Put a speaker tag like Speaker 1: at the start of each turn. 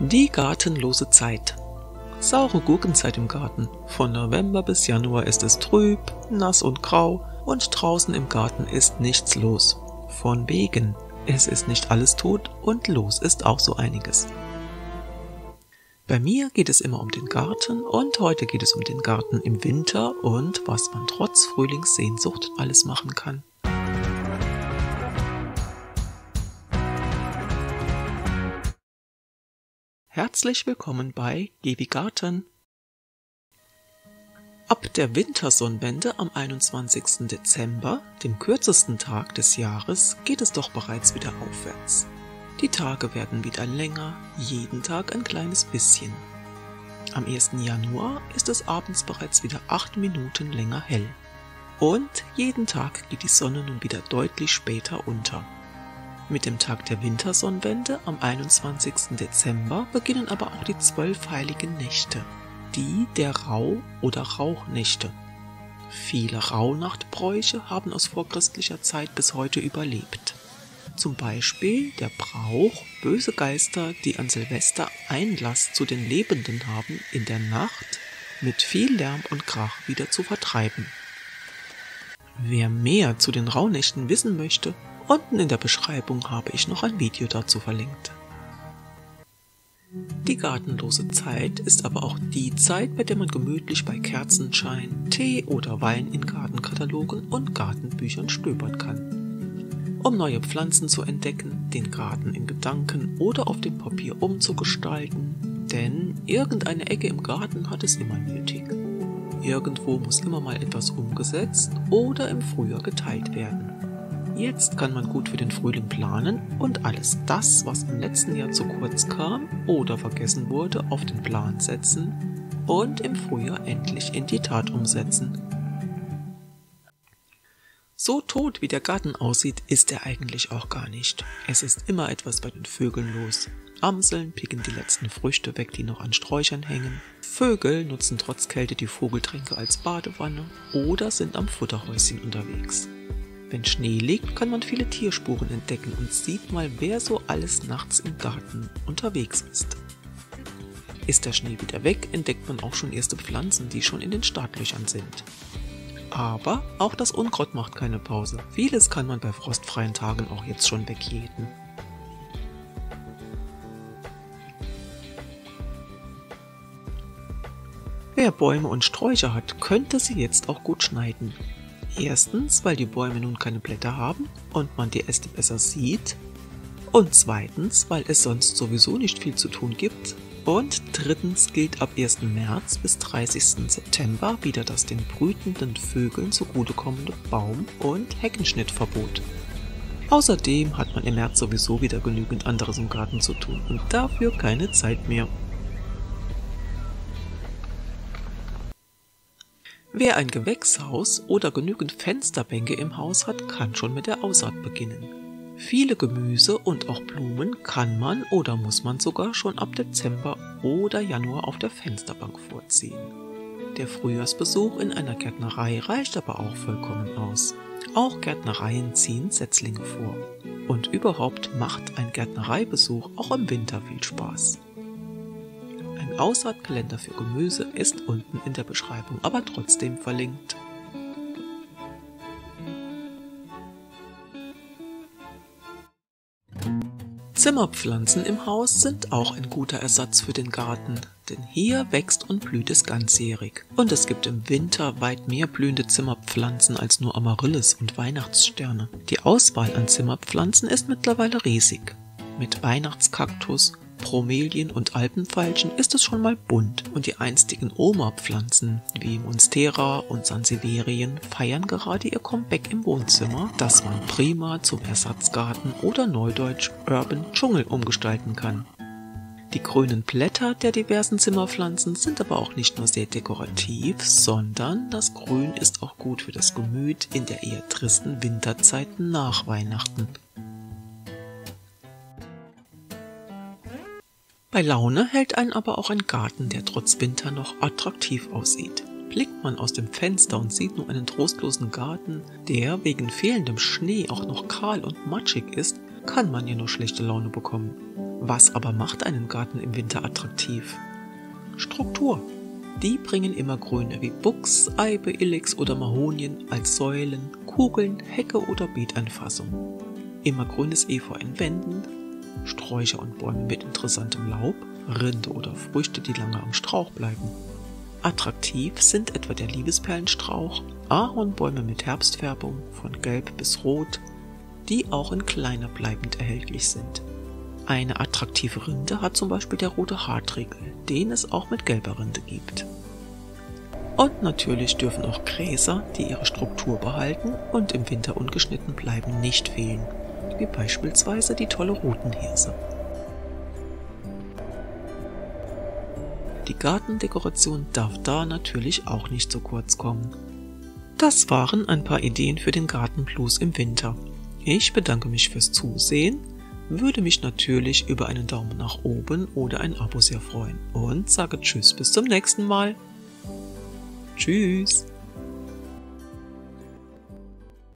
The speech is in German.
Speaker 1: Die gartenlose Zeit. Saure Gurkenzeit im Garten. Von November bis Januar ist es trüb, nass und grau und draußen im Garten ist nichts los. Von wegen, es ist nicht alles tot und los ist auch so einiges. Bei mir geht es immer um den Garten und heute geht es um den Garten im Winter und was man trotz Frühlingssehnsucht alles machen kann. Herzlich willkommen bei Gebi Garten. Ab der Wintersonnenwende am 21. Dezember, dem kürzesten Tag des Jahres, geht es doch bereits wieder aufwärts. Die Tage werden wieder länger, jeden Tag ein kleines bisschen. Am 1. Januar ist es abends bereits wieder 8 Minuten länger hell. Und jeden Tag geht die Sonne nun wieder deutlich später unter. Mit dem Tag der Wintersonnenwende am 21. Dezember beginnen aber auch die 12 heiligen Nächte, die der Rauh- oder Rauchnächte. Viele Rauhnachtbräuche haben aus vorchristlicher Zeit bis heute überlebt. Zum Beispiel der Brauch, böse Geister, die an Silvester Einlass zu den Lebenden haben, in der Nacht mit viel Lärm und Krach wieder zu vertreiben. Wer mehr zu den Rauhnächten wissen möchte, unten in der Beschreibung habe ich noch ein Video dazu verlinkt. Die gartenlose Zeit ist aber auch die Zeit, bei der man gemütlich bei Kerzenschein, Tee oder Wein in Gartenkatalogen und Gartenbüchern stöbern kann. Um neue Pflanzen zu entdecken, den Garten in Gedanken oder auf dem Papier umzugestalten, denn irgendeine Ecke im Garten hat es immer nötig. Irgendwo muss immer mal etwas umgesetzt oder im Frühjahr geteilt werden. Jetzt kann man gut für den Frühling planen und alles das, was im letzten Jahr zu kurz kam oder vergessen wurde, auf den Plan setzen und im Frühjahr endlich in die Tat umsetzen. So tot wie der Garten aussieht, ist er eigentlich auch gar nicht. Es ist immer etwas bei den Vögeln los. Amseln picken die letzten Früchte weg, die noch an Sträuchern hängen. Vögel nutzen trotz Kälte die Vogeltränke als Badewanne oder sind am Futterhäuschen unterwegs. Wenn Schnee liegt, kann man viele Tierspuren entdecken und sieht mal, wer so alles nachts im Garten unterwegs ist. Ist der Schnee wieder weg, entdeckt man auch schon erste Pflanzen, die schon in den Startlöchern sind. Aber auch das Unkraut macht keine Pause. Vieles kann man bei frostfreien Tagen auch jetzt schon wegjäten. Wer Bäume und Sträucher hat, könnte sie jetzt auch gut schneiden. Erstens, weil die Bäume nun keine Blätter haben und man die Äste besser sieht. Und zweitens, weil es sonst sowieso nicht viel zu tun gibt. Und drittens gilt ab 1. März bis 30. September wieder das den brütenden Vögeln zugutekommende Baum- und Heckenschnittverbot. Außerdem hat man im März sowieso wieder genügend anderes im Garten zu tun und dafür keine Zeit mehr. Wer ein Gewächshaus oder genügend Fensterbänke im Haus hat, kann schon mit der Aussaat beginnen. Viele Gemüse und auch Blumen kann man oder muss man sogar schon ab Dezember oder Januar auf der Fensterbank vorziehen. Der Frühjahrsbesuch in einer Gärtnerei reicht aber auch vollkommen aus. Auch Gärtnereien ziehen Setzlinge vor. Und überhaupt macht ein Gärtnereibesuch auch im Winter viel Spaß. Ein Aussaatkalender für Gemüse ist unten in der Beschreibung, aber trotzdem verlinkt. Zimmerpflanzen im Haus sind auch ein guter Ersatz für den Garten, denn hier wächst und blüht es ganzjährig. Und es gibt im Winter weit mehr blühende Zimmerpflanzen als nur Amaryllis und Weihnachtssterne. Die Auswahl an Zimmerpflanzen ist mittlerweile riesig. Mit Weihnachtskaktus, Bromelien und Alpenveilchen ist es schon mal bunt und die einstigen Oma-Pflanzen wie Monstera und Sansevierien feiern gerade ihr Comeback im Wohnzimmer, das man prima zum Ersatzgarten oder neudeutsch Urban Dschungel umgestalten kann. Die grünen Blätter der diversen Zimmerpflanzen sind aber auch nicht nur sehr dekorativ, sondern das Grün ist auch gut für das Gemüt in der eher tristen Winterzeit nach Weihnachten. Bei Laune hält einen aber auch ein Garten, der trotz Winter noch attraktiv aussieht. Blickt man aus dem Fenster und sieht nur einen trostlosen Garten, der wegen fehlendem Schnee auch noch kahl und matschig ist, kann man ja nur schlechte Laune bekommen. Was aber macht einen Garten im Winter attraktiv? Struktur. Die bringen immer Grüne wie Buchs, Eibe, Ilex oder Mahonien als Säulen, Kugeln, Hecke oder Beeteinfassung. Immergrünes Efeu in Wänden, Sträucher und Bäume mit interessantem Laub, Rinde oder Früchte, die lange am Strauch bleiben. Attraktiv sind etwa der Liebesperlenstrauch, Ahornbäume mit Herbstfärbung von gelb bis rot, die auch in kleiner bleibend erhältlich sind. Eine attraktive Rinde hat zum Beispiel der rote Hartriegel, den es auch mit gelber Rinde gibt. Und natürlich dürfen auch Gräser, die ihre Struktur behalten und im Winter ungeschnitten bleiben, nicht fehlen, wie beispielsweise die tolle Rutenhirse. Die Gartendekoration darf da natürlich auch nicht zu kurz kommen. Das waren ein paar Ideen für den Gartenblues im Winter. Ich bedanke mich fürs Zusehen, würde mich natürlich über einen Daumen nach oben oder ein Abo sehr freuen und sage Tschüss bis zum nächsten Mal. Tschüss!